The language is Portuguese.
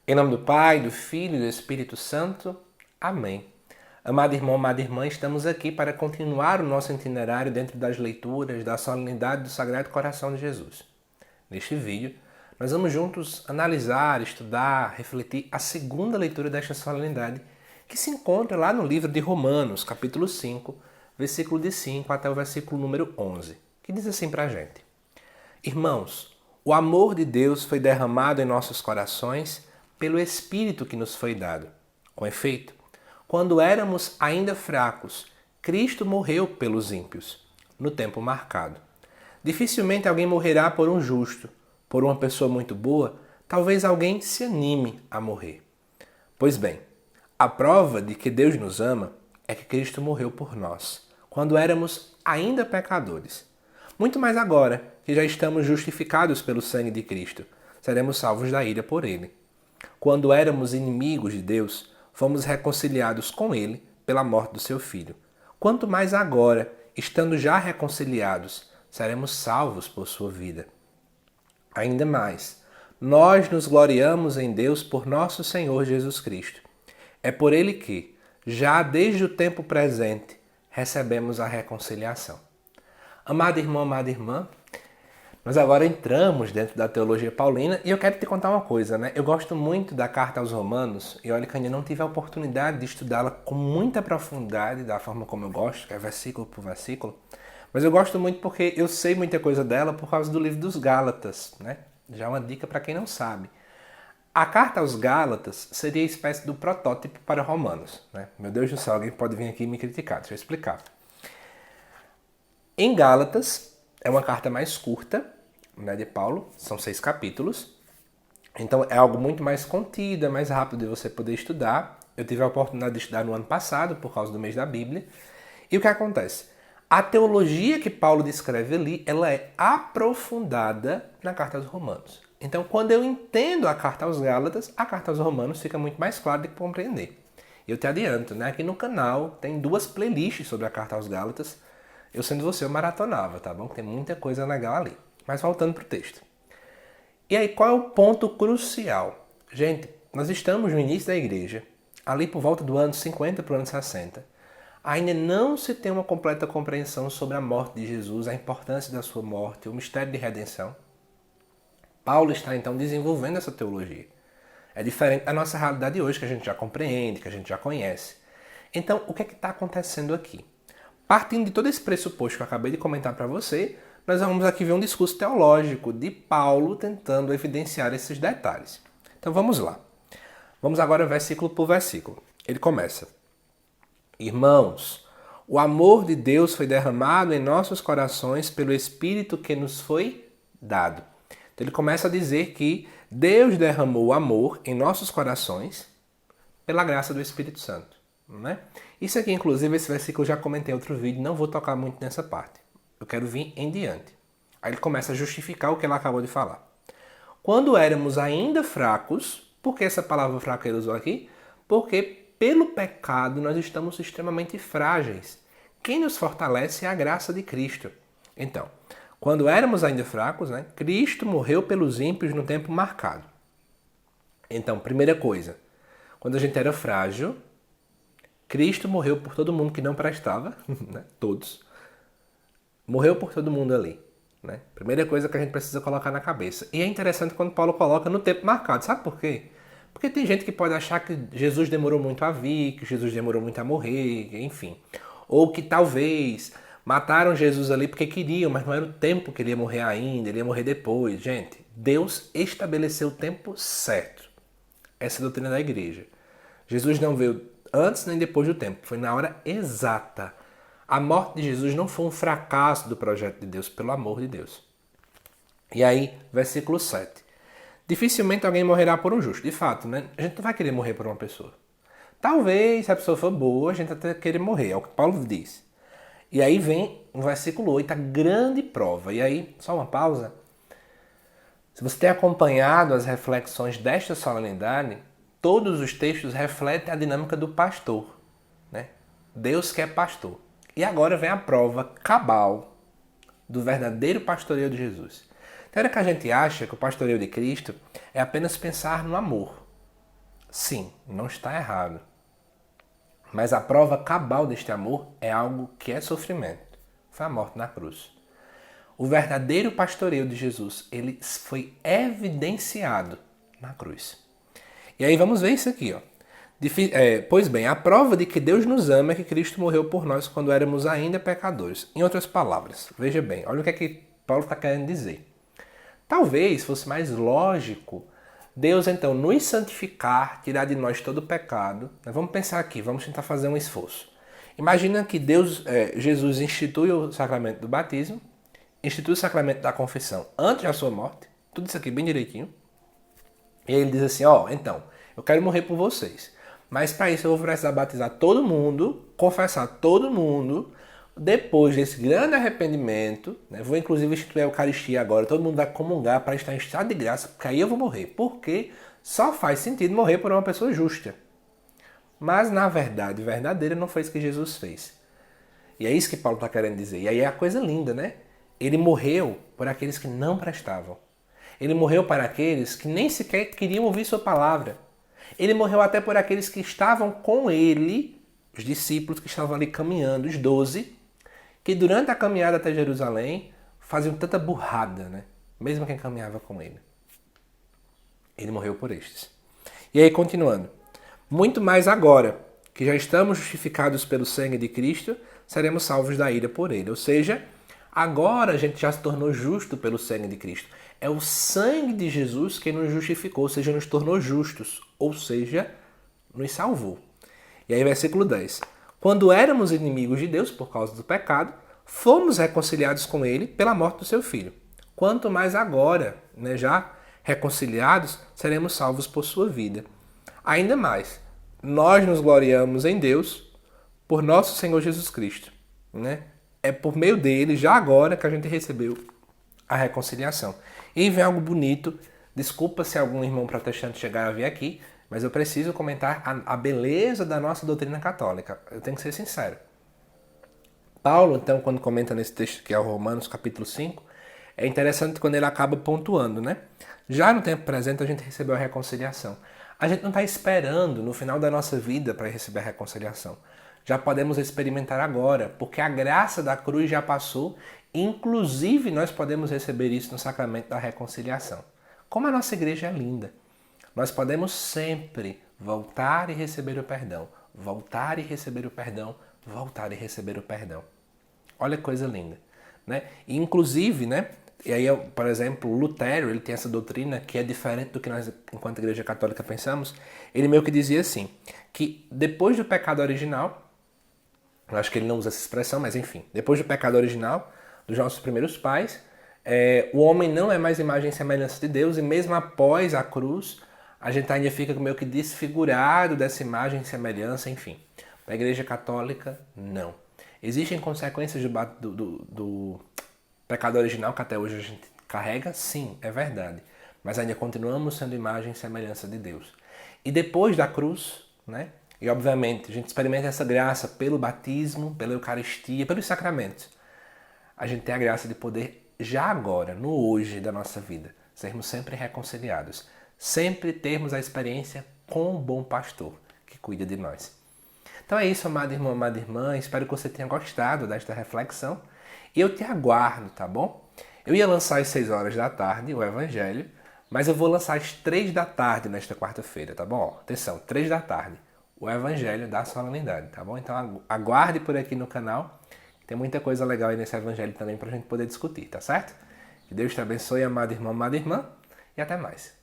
Em nome do Pai, do Filho e do Espírito Santo. Amém. Amado irmão, amada irmã, estamos aqui para continuar o nosso itinerário dentro das leituras da solenidade do Sagrado Coração de Jesus. Neste vídeo, nós vamos juntos analisar, estudar, refletir a segunda leitura desta solenidade, que se encontra lá no livro de Romanos, capítulo 5, versículo de 5 até o versículo número 11, que diz assim para a gente: Irmãos, o amor de Deus foi derramado em nossos corações pelo Espírito que nos foi dado. Com efeito, quando éramos ainda fracos, Cristo morreu pelos ímpios, no tempo marcado. Dificilmente alguém morrerá por um justo. Por uma pessoa muito boa, talvez alguém se anime a morrer. Pois bem, a prova de que Deus nos ama é que Cristo morreu por nós, quando éramos ainda pecadores. Muito mais agora, que já estamos justificados pelo sangue de Cristo, seremos salvos da ira por Ele. Quando éramos inimigos de Deus, fomos reconciliados com Ele pela morte do seu Filho. Quanto mais agora, estando já reconciliados, seremos salvos por sua vida. Ainda mais, nós nos gloriamos em Deus por nosso Senhor Jesus Cristo. É por Ele que, já desde o tempo presente, recebemos a reconciliação. Amado irmão, amada irmã, nós agora entramos dentro da teologia paulina e eu quero te contar uma coisa, né? Eu gosto muito da carta aos Romanos e olha que ainda não tive a oportunidade de estudá-la com muita profundidade, da forma como eu gosto, que é versículo por versículo, mas eu gosto muito porque eu sei muita coisa dela por causa do livro dos Gálatas, né? Já uma dica para quem não sabe. A carta aos Gálatas seria a espécie do protótipo para Romanos, né? Meu Deus do céu, alguém pode vir aqui e me criticar, deixa eu explicar. Em Gálatas, é uma carta mais curta, né, de Paulo, são 6 capítulos, então é algo muito mais contido, é mais rápido de você poder estudar. Eu tive a oportunidade de estudar no ano passado, por causa do mês da Bíblia, e o que acontece? A teologia que Paulo descreve ali, ela é aprofundada na carta aos Romanos. Então, quando eu entendo a carta aos Gálatas, a carta aos Romanos fica muito mais clara de compreender. Eu te adianto, né, aqui no canal tem 2 playlists sobre a carta aos Gálatas. Eu, sendo você, eu maratonava, tá bom? Tem muita coisa legal ali. Mas voltando para o texto. E aí, qual é o ponto crucial? Gente, nós estamos no início da igreja, ali por volta do ano 50 para o ano 60. Ainda não se tem uma completa compreensão sobre a morte de Jesus, a importância da sua morte, o mistério de redenção. Paulo está, então, desenvolvendo essa teologia. É diferente da nossa realidade hoje, que a gente já compreende, que a gente já conhece. Então, o que é que está acontecendo aqui? Partindo de todo esse pressuposto que eu acabei de comentar para você, nós vamos aqui ver um discurso teológico de Paulo tentando evidenciar esses detalhes. Então vamos lá. Vamos agora versículo por versículo. Ele começa: Irmãos, o amor de Deus foi derramado em nossos corações pelo Espírito que nos foi dado. Então ele começa a dizer que Deus derramou o amor em nossos corações pela graça do Espírito Santo. Não é? Isso aqui, inclusive, esse versículo eu já comentei em outro vídeo, não vou tocar muito nessa parte. Eu quero vir em diante. Aí ele começa a justificar o que ele acabou de falar. Quando éramos ainda fracos, por que essa palavra fraca ele usou aqui? Porque pelo pecado nós estamos extremamente frágeis. Quem nos fortalece é a graça de Cristo. Então, quando éramos ainda fracos, né, Cristo morreu pelos ímpios no tempo marcado. Então, primeira coisa, quando a gente era frágil, Cristo morreu por todo mundo que não prestava, né, todos. Morreu por todo mundo ali. Né? Primeira coisa que a gente precisa colocar na cabeça. E é interessante quando Paulo coloca no tempo marcado. Sabe por quê? Porque tem gente que pode achar que Jesus demorou muito a vir, que Jesus demorou muito a morrer, enfim. Ou que talvez mataram Jesus ali porque queriam, mas não era o tempo que ele ia morrer ainda, ele ia morrer depois. Gente, Deus estabeleceu o tempo certo. Essa é a doutrina da igreja. Jesus não veio antes nem depois do tempo, foi na hora exata. A morte de Jesus não foi um fracasso do projeto de Deus, pelo amor de Deus. E aí, versículo 7. Dificilmente alguém morrerá por um justo. De fato, né? A gente não vai querer morrer por uma pessoa. Talvez, se a pessoa for boa, a gente até querer morrer. É o que Paulo diz. E aí vem no versículo 8, a grande prova. E aí, só uma pausa. Se você tem acompanhado as reflexões desta solenidade, todos os textos refletem a dinâmica do pastor. Né? Deus que é pastor. E agora vem a prova cabal do verdadeiro pastoreio de Jesus. Tem hora que a gente acha que o pastoreio de Cristo é apenas pensar no amor. Sim, não está errado. Mas a prova cabal deste amor é algo que é sofrimento. Foi a morte na cruz. O verdadeiro pastoreio de Jesus, ele foi evidenciado na cruz. E aí vamos ver isso aqui, ó. Pois bem, a prova de que Deus nos ama é que Cristo morreu por nós quando éramos ainda pecadores. Em outras palavras, veja bem, olha o que é que Paulo está querendo dizer. Talvez fosse mais lógico Deus então nos santificar, tirar de nós todo o pecado. Vamos pensar aqui, vamos tentar fazer um esforço. Imagina que Jesus institui o sacramento do batismo, institui o sacramento da confissão antes da sua morte, tudo isso aqui bem direitinho. E aí ele diz assim, então, eu quero morrer por vocês. Mas para isso eu vou precisar batizar todo mundo, confessar todo mundo. Depois desse grande arrependimento, vou inclusive instituir a Eucaristia agora, todo mundo vai comungar para estar em estado de graça, porque aí eu vou morrer. Porque só faz sentido morrer por uma pessoa justa. Mas na verdade, verdadeira, não foi isso que Jesus fez. E é isso que Paulo está querendo dizer. E aí é a coisa linda, né? Ele morreu por aqueles que não prestavam. Ele morreu para aqueles que nem sequer queriam ouvir sua palavra. Ele morreu até por aqueles que estavam com ele, os discípulos que estavam ali caminhando, os 12, que durante a caminhada até Jerusalém faziam tanta burrada, né? Mesmo quem caminhava com ele. Ele morreu por estes. E aí, continuando. Muito mais agora, que já estamos justificados pelo sangue de Cristo, seremos salvos da ira por ele. Ou seja, agora a gente já se tornou justo pelo sangue de Cristo. É o sangue de Jesus que nos justificou, ou seja, nos tornou justos. Ou seja, nos salvou. E aí, versículo 10. Quando éramos inimigos de Deus por causa do pecado, fomos reconciliados com ele pela morte do seu filho. Quanto mais agora, já reconciliados, seremos salvos por sua vida. Ainda mais, nós nos gloriamos em Deus por nosso Senhor Jesus Cristo. É por meio dele, já agora, que a gente recebeu a reconciliação. E aí vem algo bonito. Desculpa se algum irmão protestante chegar a vir aqui, mas eu preciso comentar a beleza da nossa doutrina católica. Eu tenho que ser sincero. Paulo, então, quando comenta nesse texto que é o Romanos, capítulo 5, é interessante quando ele acaba pontuando, Já no tempo presente a gente recebeu a reconciliação. A gente não está esperando no final da nossa vida para receber a reconciliação. Já podemos experimentar agora, porque a graça da cruz já passou, inclusive nós podemos receber isso no sacramento da reconciliação. Como a nossa igreja é linda. Nós podemos sempre voltar e receber o perdão, voltar e receber o perdão, voltar e receber o perdão. Olha que coisa linda. E, inclusive, e aí, por exemplo, Lutero, ele tem essa doutrina que é diferente do que nós, enquanto igreja católica, pensamos. Ele meio que dizia assim, que depois do pecado original, eu acho que ele não usa essa expressão, mas enfim, depois do pecado original, dos nossos primeiros pais, o homem não é mais imagem e semelhança de Deus, e mesmo após a cruz, a gente ainda fica meio que desfigurado dessa imagem e semelhança, enfim. Para a igreja católica, não. Existem consequências do pecado original que até hoje a gente carrega? Sim, é verdade. Mas ainda continuamos sendo imagem e semelhança de Deus. E depois da cruz, e obviamente a gente experimenta essa graça pelo batismo, pela Eucaristia, pelos sacramentos. A gente tem a graça de poder, já agora, no hoje da nossa vida, sermos sempre reconciliados. Sempre termos a experiência com o bom pastor que cuida de nós. Então é isso, amado irmão, amada irmã. Espero que você tenha gostado desta reflexão. E eu te aguardo, tá bom? Eu ia lançar às 6 horas da tarde o Evangelho, mas eu vou lançar às 3 da tarde nesta quarta-feira, tá bom? Atenção, 3 da tarde, o Evangelho da Solenidade, tá bom? Então aguarde por aqui no canal. Tem muita coisa legal aí nesse Evangelho também pra gente poder discutir, tá certo? Que Deus te abençoe, amado irmão, amada irmã, e até mais.